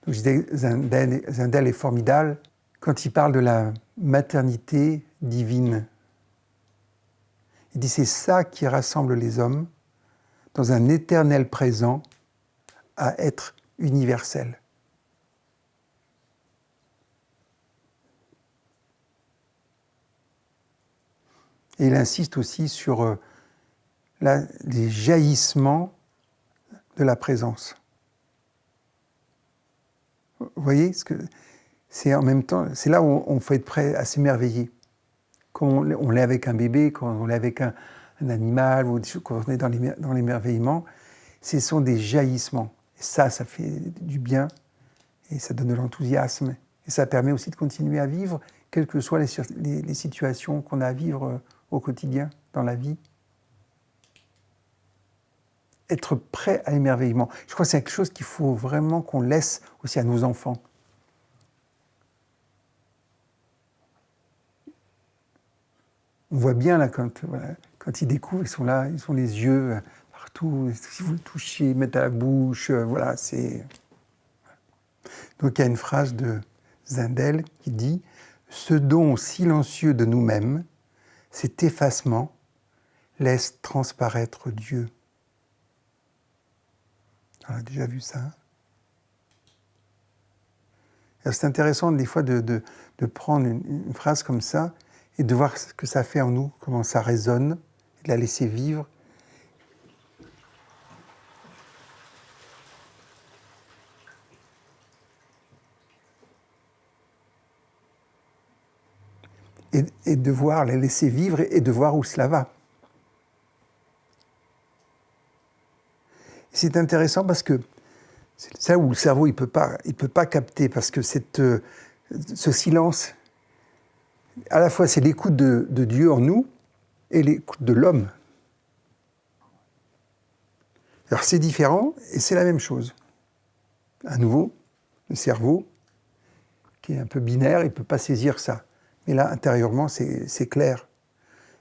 Je disais, Zindel est formidable quand il parle de la maternité divine. Il dit c'est ça qui rassemble les hommes dans un éternel présent à être universel. Et il insiste aussi sur les jaillissements de la présence. Vous voyez, c'est en même temps, c'est là où on faut être prêt à s'émerveiller. Quand on l'est avec un bébé, quand on l'est avec un animal, ou quand on est dans l'émerveillement, ce sont des jaillissements. Et ça fait du bien, et ça donne de l'enthousiasme. Et ça permet aussi de continuer à vivre, quelles que soient les situations qu'on a à vivre au quotidien, dans la vie. Être prêt à l'émerveillement. Je crois que c'est quelque chose qu'il faut vraiment qu'on laisse aussi à nos enfants. On voit bien là quand ils découvrent, ils sont là, ils ont les yeux partout. Si vous le touchez, mettre à la bouche, voilà, c'est. Donc il y a une phrase de Zindel qui dit « Ce don silencieux de nous-mêmes, cet effacement, laisse transparaître Dieu. » On a déjà vu ça. C'est intéressant des fois de prendre une phrase comme ça et de voir ce que ça fait en nous, comment ça résonne, et de la laisser vivre. Et de voir, la laisser vivre et de voir où cela va. C'est intéressant parce que c'est ça où le cerveau il peut pas capter, parce que ce silence, à la fois c'est l'écoute de Dieu en nous et l'écoute de l'homme. Alors c'est différent et c'est la même chose. À nouveau, le cerveau, qui est un peu binaire, il ne peut pas saisir ça. Mais là, intérieurement, c'est clair.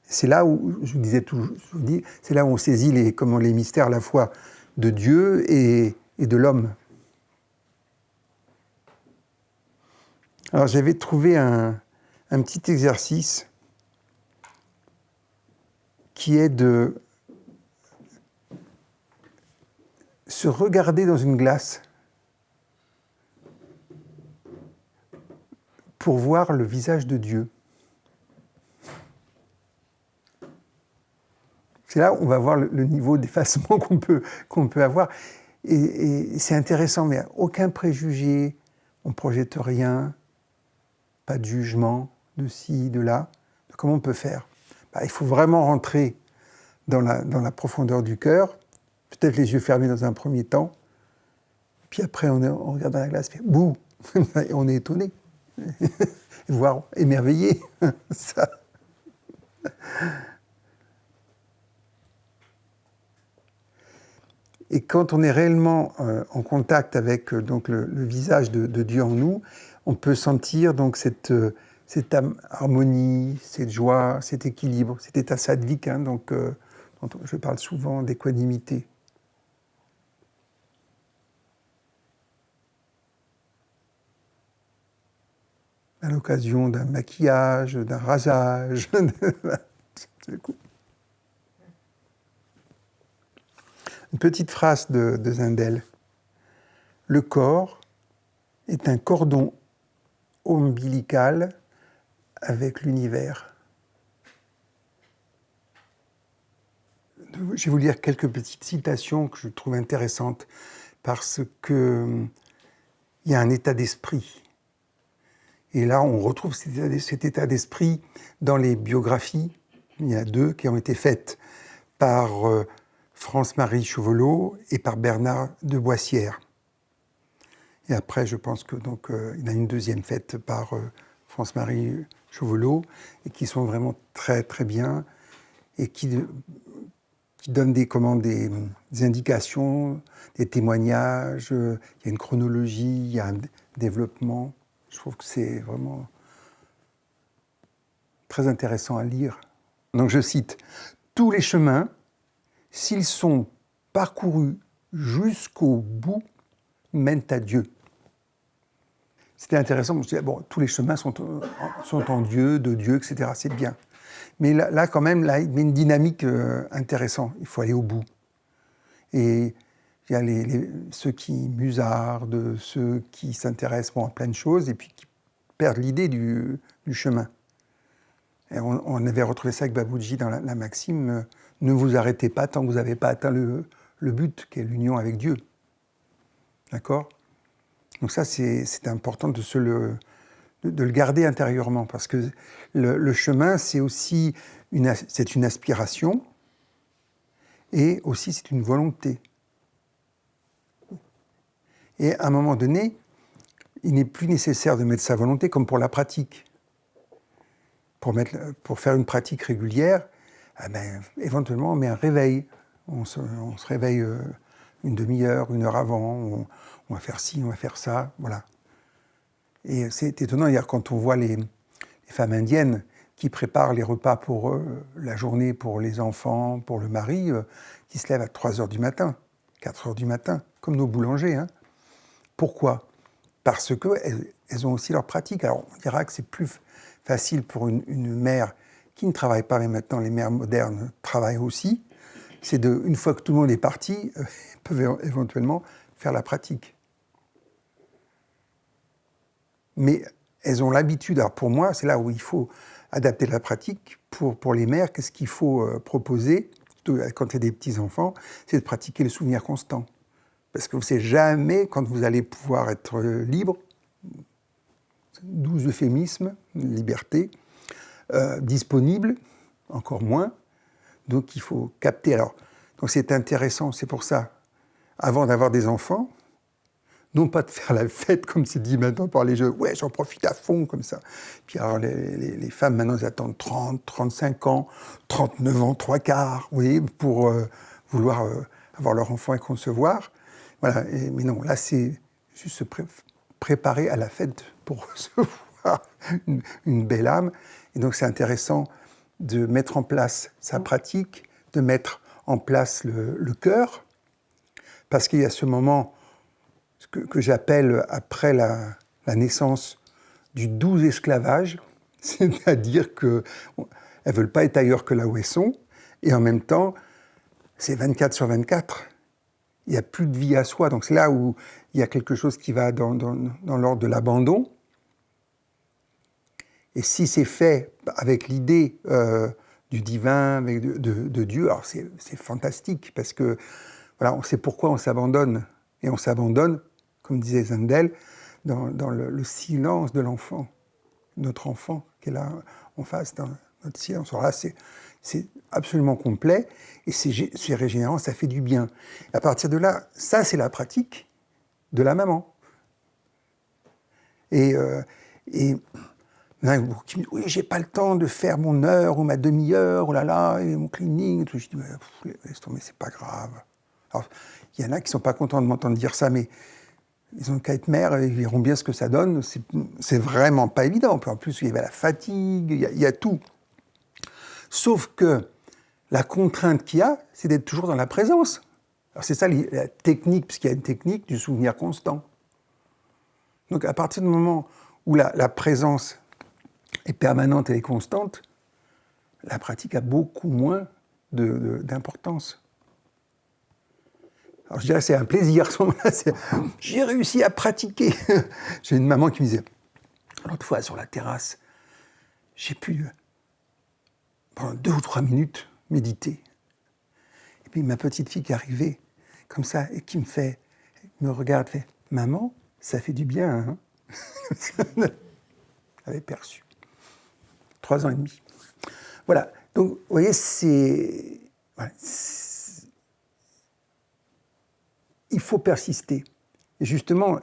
C'est là où, je vous dis, c'est là où on saisit les mystères à la fois de Dieu et de l'homme. Alors j'avais trouvé un petit exercice qui est de se regarder dans une glace pour voir le visage de Dieu. C'est là où on va voir le niveau d'effacement qu'on peut avoir. Et c'est intéressant, mais aucun préjugé, on ne projette rien, pas de jugement de ci, de là. Comment on peut faire ? Il faut vraiment rentrer dans la profondeur du cœur, peut-être les yeux fermés dans un premier temps, puis après on regarde dans la glace, fait bouh, et on est étonné, voire émerveillé. Ça. Et quand on est réellement en contact avec donc le visage de Dieu en nous, on peut sentir donc cette harmonie, cette joie, cet équilibre, cet état sattvique, donc, dont je parle souvent d'équanimité. À l'occasion d'un maquillage, d'un rasage. C'est cool. Une petite phrase de Zindel. Le corps est un cordon ombilical avec l'univers. Je vais vous lire quelques petites citations que je trouve intéressantes parce que il y a un état d'esprit. Et là, on retrouve cet état d'esprit dans les biographies. Il y a 2 qui ont été faites par France-Marie Chauvelot et par Bernard de Boissière. Et après, je pense que donc il y en a une deuxième faite par France-Marie Chauvelot et qui sont vraiment très très bien et qui donnent des indications, des témoignages. Il y a une chronologie, il y a un développement. Je trouve que c'est vraiment très intéressant à lire. Donc je cite « Tous les chemins, s'ils sont parcourus jusqu'au bout, mènent à Dieu. c'était intéressant. Je me disais, bon, tous les chemins sont en Dieu, de Dieu, etc. C'est bien. Mais là, quand même, là, il met une dynamique intéressante. Il faut aller au bout. Et il y a ceux qui musardent, ceux qui s'intéressent à plein de choses et puis qui perdent l'idée du chemin. Et on avait retrouvé ça avec Baboudji dans la maxime ne vous arrêtez pas tant que vous n'avez pas atteint le but, qui est l'union avec Dieu. D'accord ? Donc ça, c'est important de le garder intérieurement, parce que le chemin, c'est aussi une aspiration, et aussi c'est une volonté. Et à un moment donné, il n'est plus nécessaire de mettre sa volonté comme pour la pratique. Pour faire une pratique régulière, éventuellement on met un réveil. On se réveille une demi-heure, une heure avant, on va faire ci, on va faire ça, voilà. Et c'est étonnant, hier, quand on voit les femmes indiennes qui préparent les repas pour la journée, pour les enfants, pour le mari, qui se lèvent à 3 heures du matin, 4 heures du matin, comme nos boulangers. Hein. Pourquoi ? Parce qu'elles ont aussi leur pratique. Alors, on dira que c'est plus facile pour une mère qui ne travaille pas, mais maintenant les mères modernes travaillent aussi. C'est une fois que tout le monde est parti, elles peuvent éventuellement faire la pratique. Mais elles ont l'habitude. Alors pour moi, c'est là où il faut adapter la pratique. Pour les mères, qu'est-ce qu'il faut proposer, quand il y a des petits-enfants, c'est de pratiquer le souvenir constant. Parce que vous ne savez jamais quand vous allez pouvoir être libre, 12 euphémismes, liberté, disponible, encore moins. Donc il faut capter. Alors, donc c'est intéressant, c'est pour ça, avant d'avoir des enfants, non pas de faire la fête comme c'est dit maintenant par les jeux, ouais, j'en profite à fond comme ça. Puis alors les femmes maintenant, elles attendent 30, 35 ans, 39 ans, 3/4, vous voyez, pour vouloir avoir leur enfant et concevoir. Voilà, mais non, là c'est juste se préparer à la fête pour recevoir une belle âme. Et donc c'est intéressant de mettre en place sa pratique, de mettre en place le cœur, parce qu'il y a ce moment que j'appelle, après la naissance, du doux esclavage, c'est-à-dire qu'elles ne veulent pas être ailleurs que là où elles sont, et en même temps, c'est 24 sur 24. Il n'y a plus de vie à soi, donc c'est là où il y a quelque chose qui va dans l'ordre de l'abandon. Et si c'est fait avec l'idée du divin, de Dieu, alors c'est fantastique, parce que voilà, on sait pourquoi on s'abandonne. Et on s'abandonne, comme disait Zendel, dans le silence de l'enfant, notre enfant qui est là en face, dans notre silence. Alors là, c'est absolument complet, et c'est régénérant, ça fait du bien. Et à partir de là, ça, c'est la pratique de la maman. Et il y en a beaucoup qui me disent, oui, j'ai pas le temps de faire mon heure ou ma demi-heure, oh là là, et mon cleaning, et tout. Je dis, laisse tomber, c'est pas grave. Alors, il y en a qui sont pas contents de m'entendre dire ça, mais ils ont qu'à être mères, ils verront bien ce que ça donne. C'est vraiment pas évident. En plus, il y avait la fatigue, il y a tout. Sauf que la contrainte qu'il y a, c'est d'être toujours dans la présence. Alors c'est ça la technique, puisqu'il y a une technique du souvenir constant. Donc à partir du moment où la présence est permanente et est constante, la pratique a beaucoup moins d'importance. Alors je dirais que c'est un plaisir, ce moment-là, j'ai réussi à pratiquer. J'ai une maman qui me disait, l'autre fois sur la terrasse, j'ai pu, pendant 2 ou 3 minutes, méditer. Et puis ma petite fille qui est arrivée, comme ça, et qui me regarde, fait, maman, ça fait du bien, hein. Elle avait perçu. 3 ans et demi. Voilà. Donc, vous voyez, il faut persister. Et justement,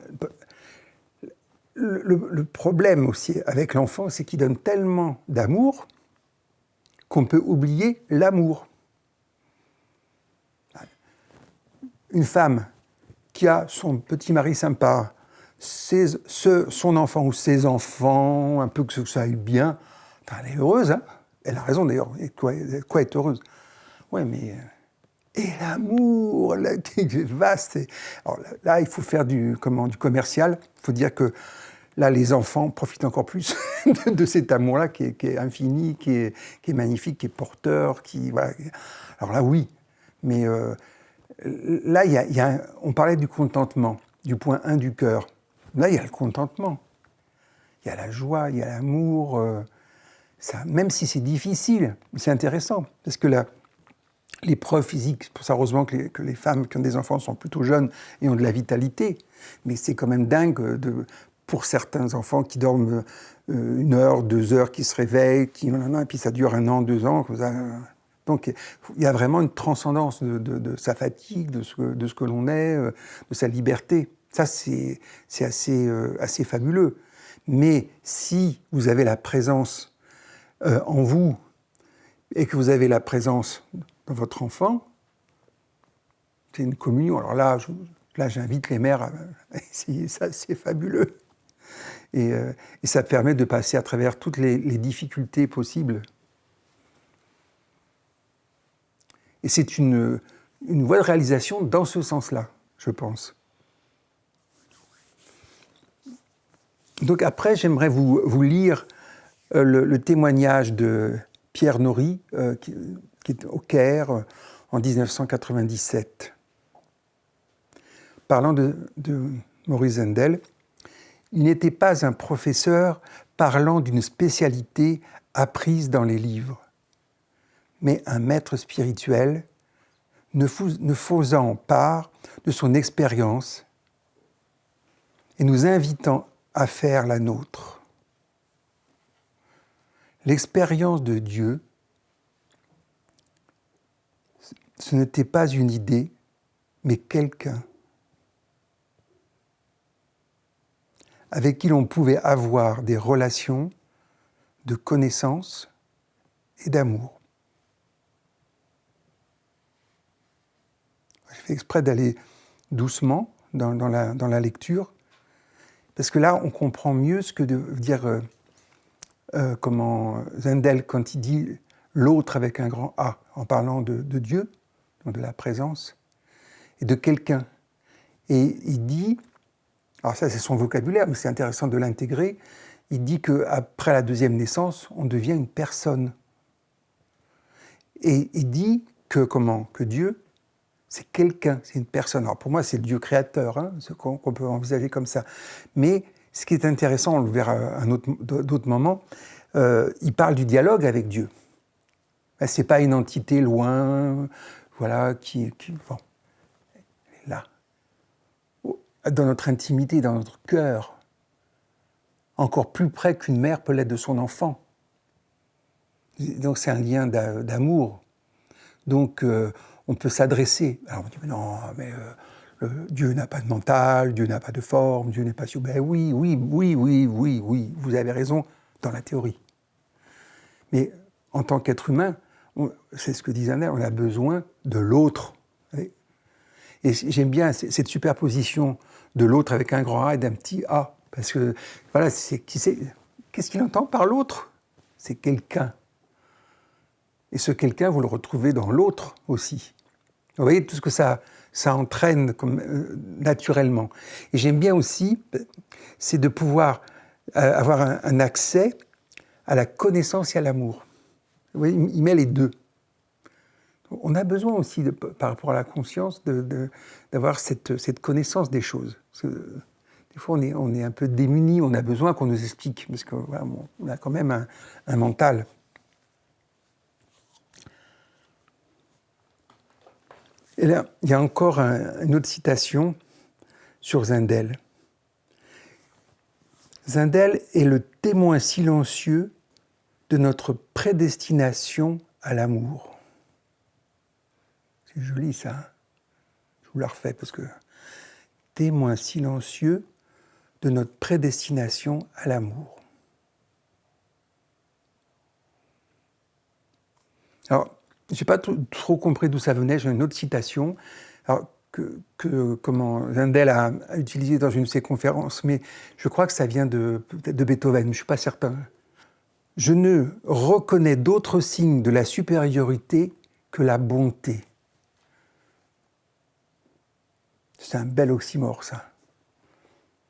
le problème aussi avec l'enfant, c'est qu'il donne tellement d'amour qu'on peut oublier l'amour. Une femme qui a son petit mari sympa, son enfant ou ses enfants, un peu que ça aille bien, elle est heureuse, hein. Elle a raison d'ailleurs, quoi être heureuse. Ouais, mais... Et l'amour, vaste. Alors là, il faut faire du commercial. Il faut dire que là, les enfants profitent encore plus de cet amour-là qui est infini, qui est magnifique, qui est porteur, voilà. Alors là, oui, mais là, on parlait du contentement, du point 1 du cœur. Là, il y a le contentement, il y a la joie, il y a l'amour. Même si c'est difficile, c'est intéressant, parce que l'épreuve physique, pour ça, heureusement que les femmes qui ont des enfants sont plutôt jeunes et ont de la vitalité, mais c'est quand même dingue pour certains enfants qui dorment 1 heure, 2 heures, qui se réveillent, et puis ça dure 1 an, 2 ans. Comme ça. Donc il y a vraiment une transcendance de sa fatigue, de ce que l'on est, de sa liberté. Ça, c'est assez fabuleux. Mais si vous avez la présence en vous et que vous avez la présence dans votre enfant, c'est une communion. Alors là, j'invite les mères à essayer ça, c'est fabuleux. Et ça permet de passer à travers toutes les difficultés possibles. Et c'est une voie de réalisation dans ce sens-là, je pense. Donc après, j'aimerais vous lire le témoignage de Pierre Nori, qui est au Caire en 1997. Parlant de Maurice Zundel, il n'était pas un professeur parlant d'une spécialité apprise dans les livres, mais un maître spirituel ne faisant part de son expérience et nous invitant à faire la nôtre. L'expérience de Dieu, ce n'était pas une idée, mais quelqu'un avec qui l'on pouvait avoir des relations de connaissance et d'amour. J'ai fait exprès d'aller doucement dans la lecture, parce que là, on comprend mieux ce que veut dire comment Zundel, quand il dit l'autre avec un grand A, en parlant de Dieu, donc de la présence, et de quelqu'un. Et il dit, alors ça c'est son vocabulaire, mais c'est intéressant de l'intégrer, il dit qu'après la deuxième naissance, on devient une personne. Et il dit que Dieu, c'est quelqu'un, c'est une personne. Alors pour moi, c'est le Dieu créateur, hein, ce qu'on peut envisager comme ça. Mais ce qui est intéressant, on le verra à d'autres moments, il parle du dialogue avec Dieu. Ce n'est pas une entité loin, voilà, qui bon, elle est là, dans notre intimité, dans notre cœur, encore plus près qu'une mère peut l'être de son enfant. Donc c'est un lien d'amour. Donc on peut s'adresser. Alors on dit, mais non, mais Dieu n'a pas de mental, Dieu n'a pas de forme, Dieu n'est pas... Ben oui, vous avez raison dans la théorie. Mais en tant qu'être humain, c'est ce que dit Zundel, on a besoin de l'autre. Et j'aime bien cette superposition de l'autre avec un grand A et d'un petit A. Parce que, voilà, qu'est-ce qu'il entend par l'autre? C'est quelqu'un. Et ce quelqu'un, vous le retrouvez dans l'autre aussi. Vous voyez tout ce que ça entraîne naturellement. Et j'aime bien aussi, c'est de pouvoir avoir un accès à la connaissance et à l'amour. Vous voyez, il met les deux. On a besoin aussi, par rapport à la conscience, d'avoir cette connaissance des choses. Parce que, des fois, on est un peu démunis, on a besoin qu'on nous explique, parce qu'on voilà, on a quand même un mental. Et là, il y a encore une autre citation sur Zundel. Zundel est le témoin silencieux de notre prédestination à l'amour. C'est joli ça. Je vous la refais parce que témoin silencieux de notre prédestination à l'amour. Alors, je n'ai pas trop compris d'où ça venait, j'ai une autre citation alors, comment Zundel a utilisé dans une de ses conférences, mais je crois que ça vient peut-être de Beethoven, je ne suis pas certain. Je ne reconnais d'autres signes de la supériorité que la bonté. C'est un bel oxymore, ça.